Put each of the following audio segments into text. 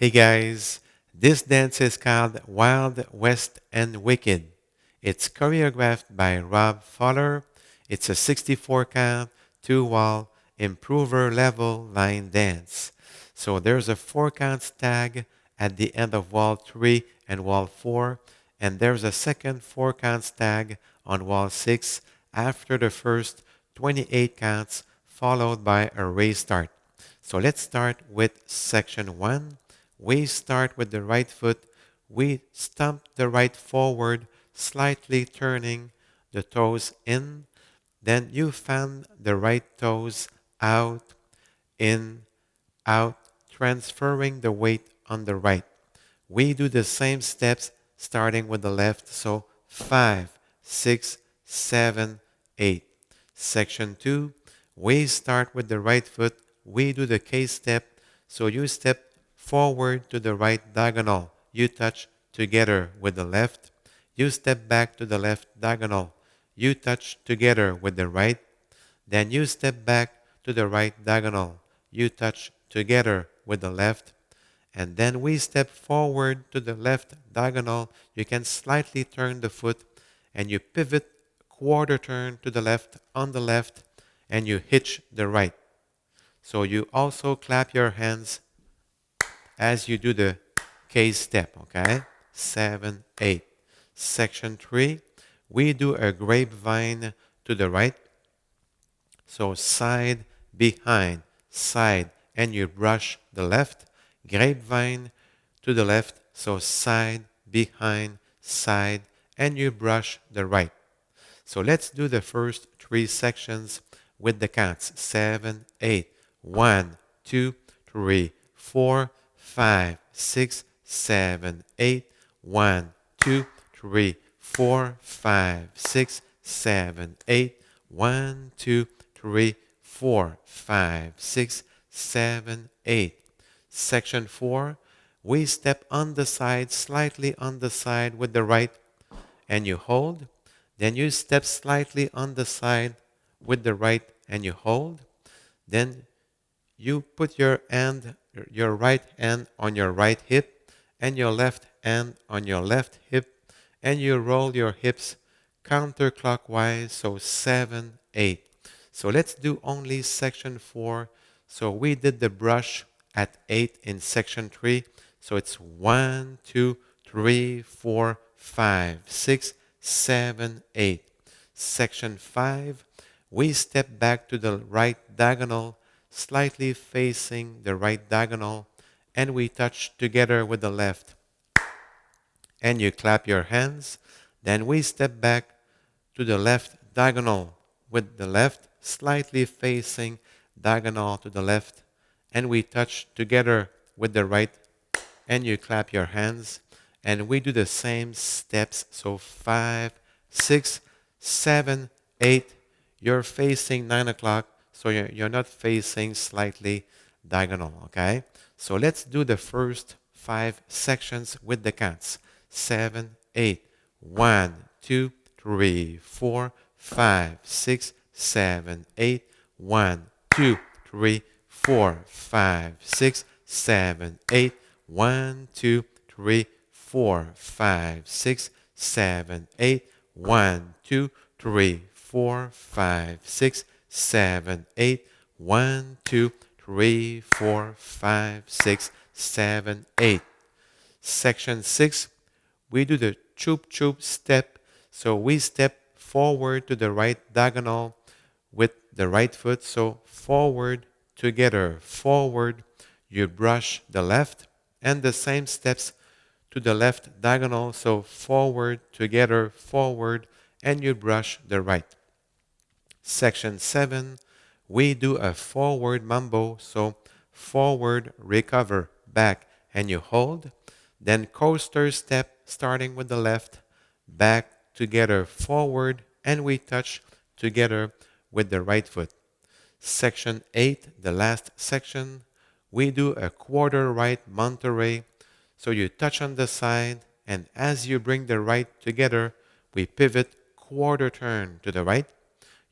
Hey guys, this dance is called Wild West and Wicked. It's choreographed by Rob Fowler. It's a 64 count, 2 wall, improver level line dance. So there's a 4 count tag at the end of wall 3 and wall 4, and there's a second 4 count tag on wall 6 after the first 28 counts, followed by a raise start. So let's start with section 1. We start with the right foot. We stomp the right forward, slightly turning the toes in. Then you fan the right toes out, in, out, transferring the weight on the right. We do the same steps starting with the left. So 5, 6, 7, 8. Section 2, we start with the right foot. We do the K step. So you step forward to the right diagonal. You touch together with the left. You step back to the left diagonal. You touch together with the right. Then you step back to the right diagonal. You touch together with the left. And then we step forward to the left diagonal. You can slightly turn the foot and you pivot quarter turn to the left on the left and you hitch the right. So you also clap your hands as you do the K step, okay? 7, 8. Section 3, we do a grapevine to the right. So side, behind, side, and you brush the left. Grapevine to the left. So side, behind, side, and you brush the right. So let's do the first 3 sections with the counts. 7, 8. 1, 2, 3, 4, 5, 6, 7, 8. 1, 2, 3, 4, 5, 6, 7, 8. 1, 2, 3, 4, 5, 6, 7, 8. Section 4, we step on the side, slightly on the side with the right, and you hold. Then you step slightly on the side with the right, and you hold. Then you put your right hand on your right hip, and your left hand on your left hip, and you roll your hips counterclockwise, so 7, 8. So let's do only section 4. So we did the brush at 8 in section 3. So it's 1, 2, 3, 4, 5, 6, 7, 8. Section 5, we step back to the right diagonal, slightly facing the right diagonal, and we touch together with the left. And you clap your hands. Then we step back to the left diagonal with the left slightly facing diagonal to the left, and we touch together with the right, and you clap your hands. And we do the same steps. So 5, 6, 7, 8. You're facing 9 o'clock, so you're not facing slightly diagonal, okay? So let's do the first 5 sections with the counts. 7, 8. 1, 2, 3, 4, 5, 6, 7, 8. 1, 2, 3, 4, 5, 6, 7, 8. 1, 2, 3, 4, 5, 6, 7, 8. 1, 2, 3, 4, 5, 6, 7, 8. 1, 2, 3, 4, 5, 6, 7, 8. Section 6, we do the choop choop step. So we step forward to the right diagonal with the right foot. So forward, together, forward. You brush the left, and the same steps to the left diagonal. So forward, together, forward, and you brush the right. Section 7, we do a forward mambo. So forward, recover, back, and you hold. Then coaster step, starting with the left, back, together, forward, and we touch together with the right foot. Section 8, the last section, we do a quarter right Monterey. So you touch on the side, and as you bring the right together, we pivot quarter turn to the right.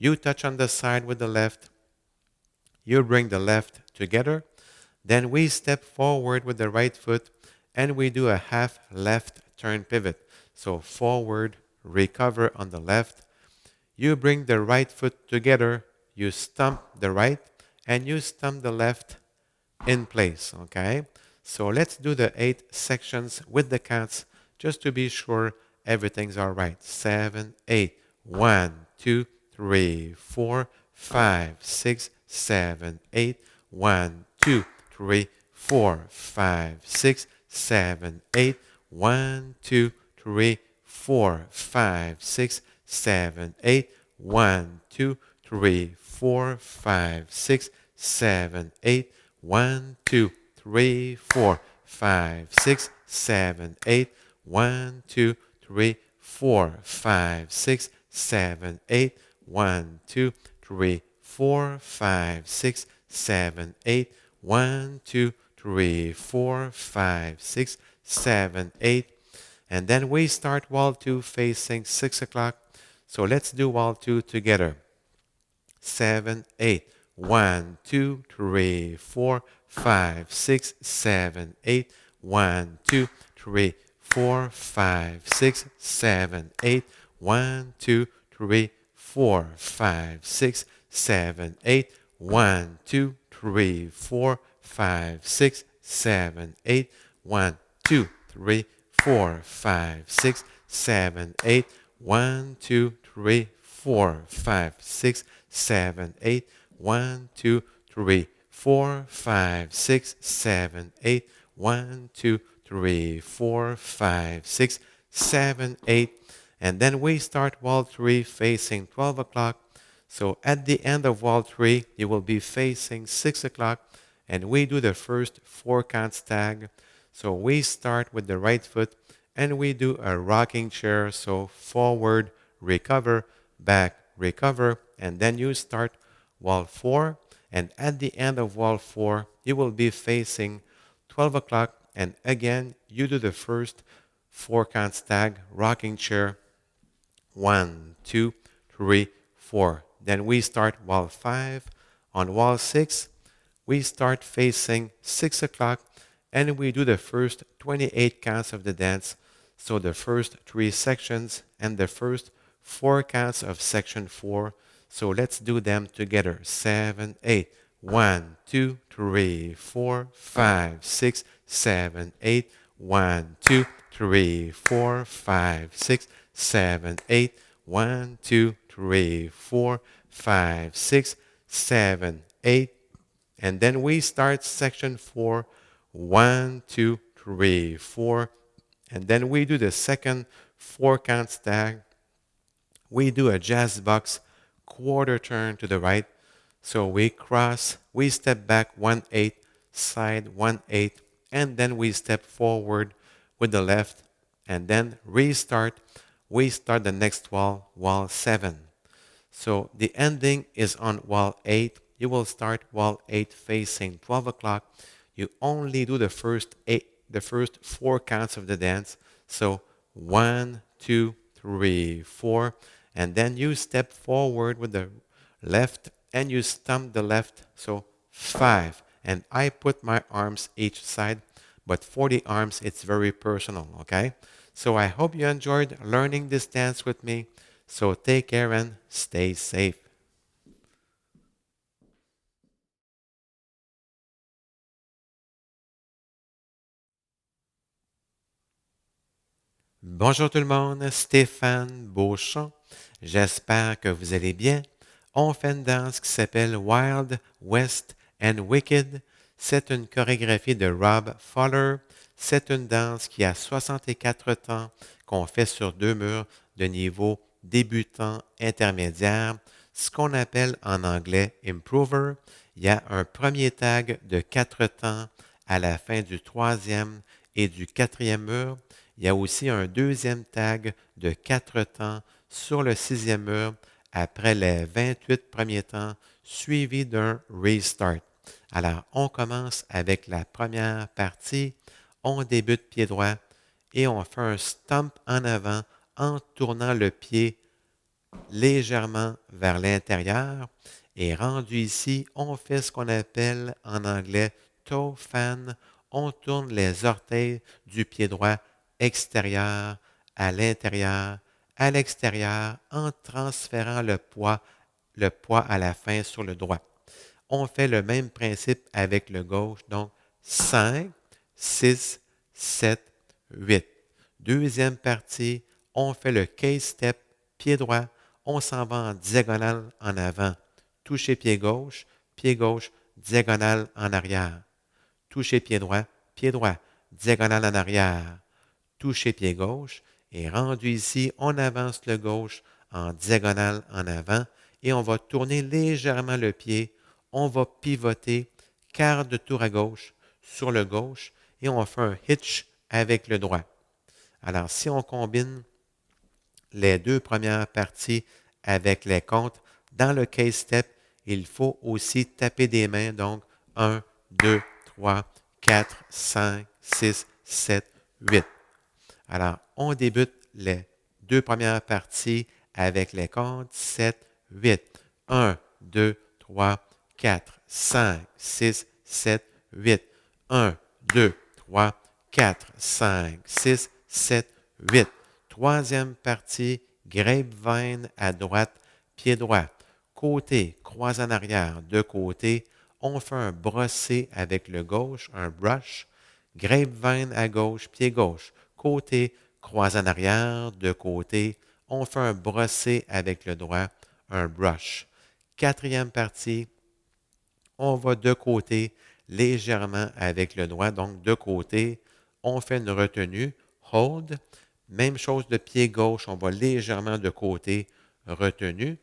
You touch on the side with the left. You bring the left together. Then we step forward with the right foot and we do a half left turn pivot. So forward, recover on the left. You bring the right foot together, you stump the right, and you stump the left in place, okay? So let's do the 8 sections with the counts just to be sure everything's all right. 7, 8. 1, 2, 3, 4, 5, 6, 7, 8. 1, 2, 3, 4, 5, 6, 7, 8. 1, 2, 3, 4, 5, 6, 7, 8. 1, 2, 3, 4, 5, 6, 7, 8. 1, 2, 3, 4, 5, 6, 7, 8. 1, 2, 3, 4, 5, 6, 7, 8. 1, 2, 3, 4, 5, 6, 7, 8. 1, 2, 3, 4, 5, 6, 7, 8. And then we start wall 2 facing 6 o'clock. So let's do wall 2 together. 7, 8. 1, 2, 3, 4, 5, 6, 7, 8. 1, 2, 3, 4, 5, 6, 7, 8. 1, 2, 3, 4, 5, 6, 7, 8. 1, 2, 3, 4, 5, 6, 7, 8. 1, 2, 3, 4, 5, 6, 7, 8. 1, 2, 3, 4, 5, 6, 7, 8. 1, 2, 3, 4, 5, 6, 7, 8. 1, 2, 3, 4, 5, 6, 7, 8. And then we start wall 3 facing 12 o'clock. So at the end of wall 3, you will be facing 6 o'clock. And we do the first 4 count stag. So we start with the right foot and we do a rocking chair. So forward, recover, back, recover. And then you start wall 4. And at the end of wall 4, you will be facing 12 o'clock. And again, you do the first 4 count stag, rocking chair. 1, 2, 3, 4. Then we start wall 5. On wall 6, we start facing 6 o'clock and we do the first 28 counts of the dance. So the first 3 sections and the first 4 counts of section 4. So let's do them together. 7, 8. 1, 2, 3, 4, 5, 6, 7, 8. 1, 2, 3, 4, 5, 6, 7, 8. 1, 2, 3, 4, 5, 6, 7, 8. And then we start section 4. 1, 2, 3, 4. And then we do the second 4 count stag. We do a jazz box quarter turn to the right. So we cross, we step back 1/8, side 1/8, and then we step forward with the left, and then restart. We start the next wall, wall 7. So the ending is on wall 8. You will start wall 8 facing 12 o'clock. You only do the first 4 counts of the dance. So 1, 2, 3, 4. And then you step forward with the left and you stump the left. So 5. And I put my arms each side. But for the arms, it's very personal, okay? So I hope you enjoyed learning this dance with me. So take care and stay safe. Bonjour tout le monde, Stéphane Beauchamp. J'espère que vous allez bien. On fait une danse qui s'appelle Wild, West and Wicked. C'est une chorégraphie de Rob Fowler. C'est une danse qui a 64 temps, qu'on fait sur 2 murs de niveau débutant intermédiaire, ce qu'on appelle en anglais improver. Il y a un premier tag de 4 temps à la fin du 3e et du 4e mur. Il y a aussi un deuxième tag de 4 temps sur le 6e mur après les 28 premiers temps, suivi d'un restart. Alors, on commence avec la première partie. On débute pied droit et on fait un stomp en avant en tournant le pied légèrement vers l'intérieur. Et rendu ici, on fait ce qu'on appelle en anglais toe fan. On tourne les orteils du pied droit extérieur à l'intérieur, à l'extérieur, en transférant le poids à la fin sur le droit. On fait le même principe avec le gauche, donc 5, 6, 7, 8. Deuxième partie, on fait le K-step, pied droit, on s'en va en diagonale en avant. Toucher pied gauche, diagonale en arrière. Toucher pied droit, diagonale en arrière. Toucher pied gauche et rendu ici, on avance le gauche en diagonale en avant et on va tourner légèrement le pied. On va pivoter quart de tour à gauche sur le gauche et on fait un hitch avec le droit. Alors, si on combine les deux premières parties avec les comptes, dans le case step, il faut aussi taper des mains. Donc, 1, 2, 3, 4, 5, 6, 7, 8. Alors, on débute les deux premières parties avec les comptes 7, 8. 1, 2, 3, 4, 5, 6, 7, 8. 1, 2, 3, 4, 5, 6, 7, 8. Troisième partie, grapevine à droite, pied droit. Côté, croise en arrière, de côté. On fait un brossé avec le gauche, un brush. Grapevine à gauche, pied gauche. Côté, croise en arrière, de côté. On fait un brossé avec le droit, un brush. Quatrième partie, on va de côté légèrement avec le droit, donc de côté. On fait une retenue, hold. Même chose de pied gauche, on va légèrement de côté, retenue.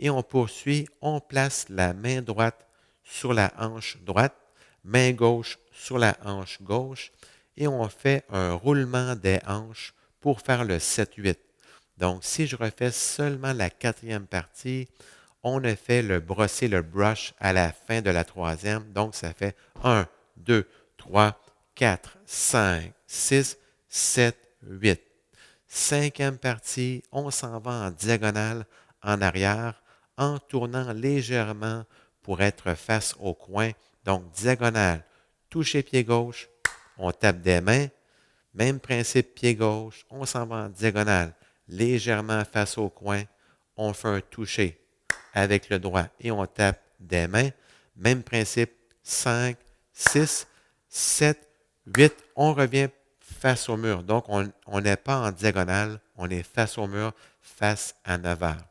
Et on poursuit, on place la main droite sur la hanche droite, main gauche sur la hanche gauche, et on fait un roulement des hanches pour faire le 7-8. Donc, si je refais seulement la quatrième partie, on a fait le brosser, le brush à la fin de la troisième. Donc, ça fait 1, 2, 3, 4, 5, 6, 7, 8. Cinquième partie, on s'en va en diagonale en arrière en tournant légèrement pour être face au coin. Donc, diagonale, toucher pied gauche, on tape des mains. Même principe pied gauche, on s'en va en diagonale, légèrement face au coin, on fait un toucher avec le droit et on tape des mains. Même principe, 5, 6, 7, 8, on revient face au mur. Donc, on n'est pas en diagonale, on est face au mur, face à 9 heures.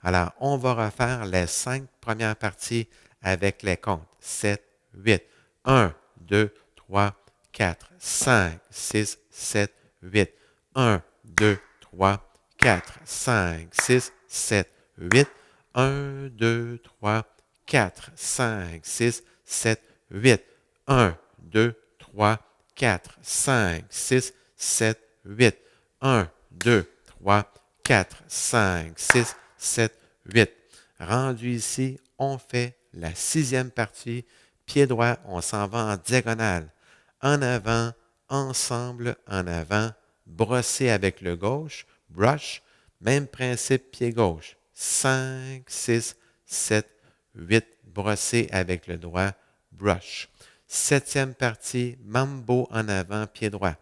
Alors, on va refaire les 5 premières parties avec les comptes. 7, 8, 1, 2, 3, 4, 5, 6, 7, 8. 1, 2, 3, 4, 5, 6, 7, 8. 1, 2, 3, 4, 5, 6, 7, 8. 1, 2, 3, 4, 5, 6, 7, 8. 1, 2, 3, 4, 5, 6, 7, 8. Rendu ici, on fait la sixième partie. Pied droit, on s'en va en diagonale. En avant, ensemble, en avant. Brosser avec le gauche, brush. Même principe, pied gauche. 5, 6, 7, 8. Brosser avec le droit, brush. Septième partie, mambo en avant, pied droit.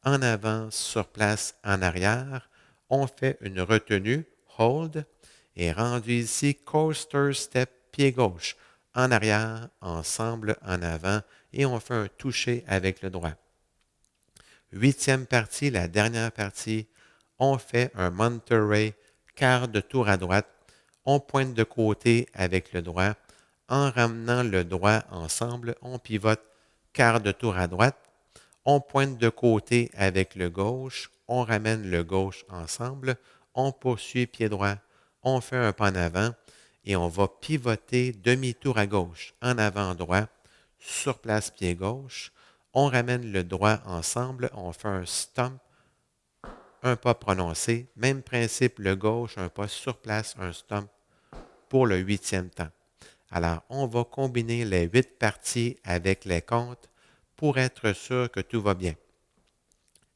En avant, sur place, en arrière. On fait une retenue, hold, et rendu ici, coaster step, pied gauche, en arrière, ensemble, en avant, et on fait un toucher avec le droit. Huitième partie, la dernière partie, on fait un Monterey, quart de tour à droite, on pointe de côté avec le droit, en ramenant le droit ensemble, on pivote quart de tour à droite, on pointe de côté avec le gauche, on ramène le gauche ensemble, on poursuit pied droit, on fait un pas en avant et on va pivoter demi-tour à gauche, en avant droit, sur place pied gauche, on ramène le droit ensemble, on fait un stomp, un pas prononcé, même principe le gauche, un pas sur place, un stomp pour le huitième temps. Alors, on va combiner les 8 parties avec les comptes pour être sûr que tout va bien.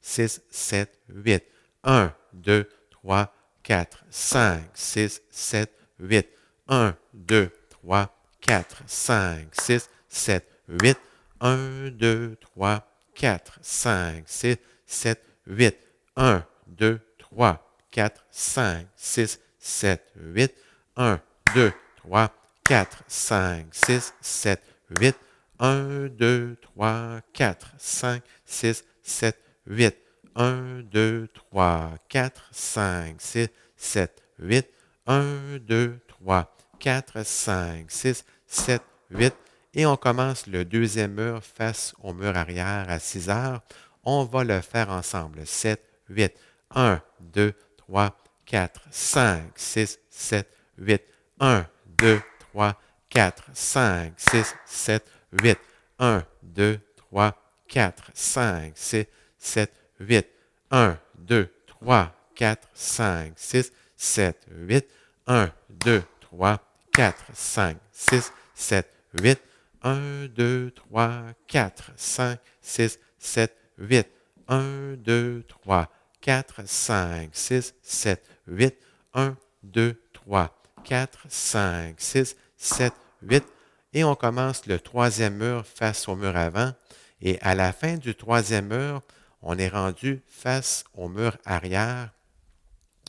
6, 7, 8. 1, 2, 3, 4, 5, 6, 7, 8. 1, 2, 3, 4, 5, 6, 7, 8. 1, 2, 3, 4, 5, 6, 7, 8. 1, 2, 3, 4, 5, 6, 7, 8. 1, 2, 3, 4, 5, 6, 7, 8. 1, 2, 3, 4, 5, 6, 7, 8. 1, 2, 3, 4, 5, 6, 7, 8. 1, 2, 3, 4, 5, 6, 7, 8. Et on commence le deuxième mur face au mur arrière à 6 heures. On va le faire ensemble. 7, 8. 1, 2, 3, 4, 5, 6, 7, 8. 1, 2, 3, 4, 5, 6, 7, 8. 1, 2, 3, 4, 5, 6, 7, 8. 1, 2, 3, 4, 5, 6, 7, 8. 1, 2, 3, 4, 5, 6, 7, 8. 1, 2, 3, 4, 5, 6, 7, 8. 1, 2, 3, 4, 5, 6, 7, 8. 1, 2, 3, 4, 5, 6, 7, 8. Et on commence le troisième mur face au mur avant. Et à la fin du troisième mur, on est rendu face au mur arrière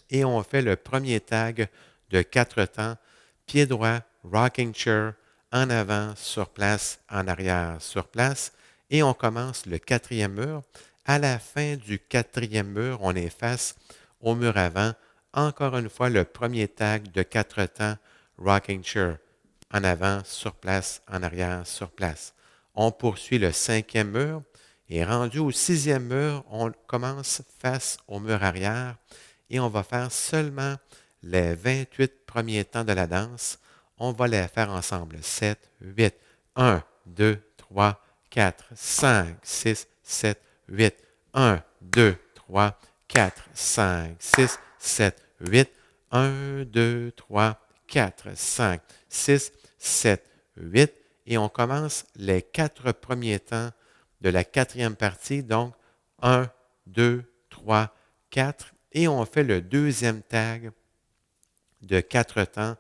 et on fait le premier tag de 4 temps, pied droit, rocking chair, en avant, sur place, en arrière, sur place, et on commence le quatrième mur. À la fin du quatrième mur, on est face au mur avant. Encore une fois, le premier tag de 4 temps, rocking chair, en avant, sur place, en arrière, sur place. On poursuit le cinquième mur et rendu au sixième mur, on commence face au mur arrière et on va faire seulement les 28 premiers temps de la danse. On va les faire ensemble. 7, 8, 1, 2, 3, 4, 5, 6, 7, 8. 1, 2, 3, 4, 5, 6, 7, 8. 1, 2, 3, 4, 5, 6, 7, 8. Et on commence les 4 premiers temps de la quatrième partie. Donc, 1, 2, 3, 4. Et on fait le deuxième tag de 4 temps.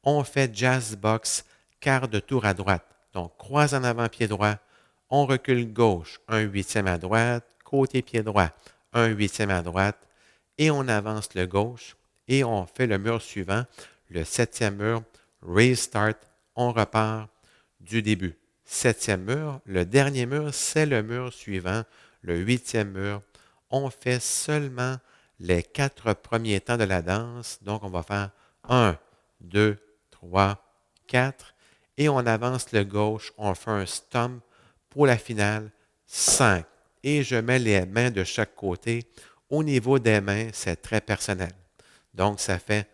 On fait jazz box, quart de tour à droite. Donc, croise en avant, pied droit. On recule gauche, 1/8 à droite, côté pied droit, 1/8 à droite. Et on avance le gauche et on fait le mur suivant, le septième mur, raise start. On repart du début. Septième mur, le dernier mur, c'est le mur suivant, le huitième mur. On fait seulement les 4 premiers temps de la danse. Donc, on va faire 1, 2, 3, 4. Et on avance le gauche. On fait un stomp pour la finale. 5. Et je mets les mains de chaque côté. Au niveau des mains, c'est très personnel. Donc, ça fait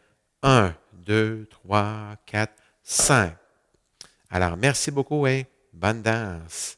1, 2, 3, 4, 5. Alors, merci beaucoup et bonne danse.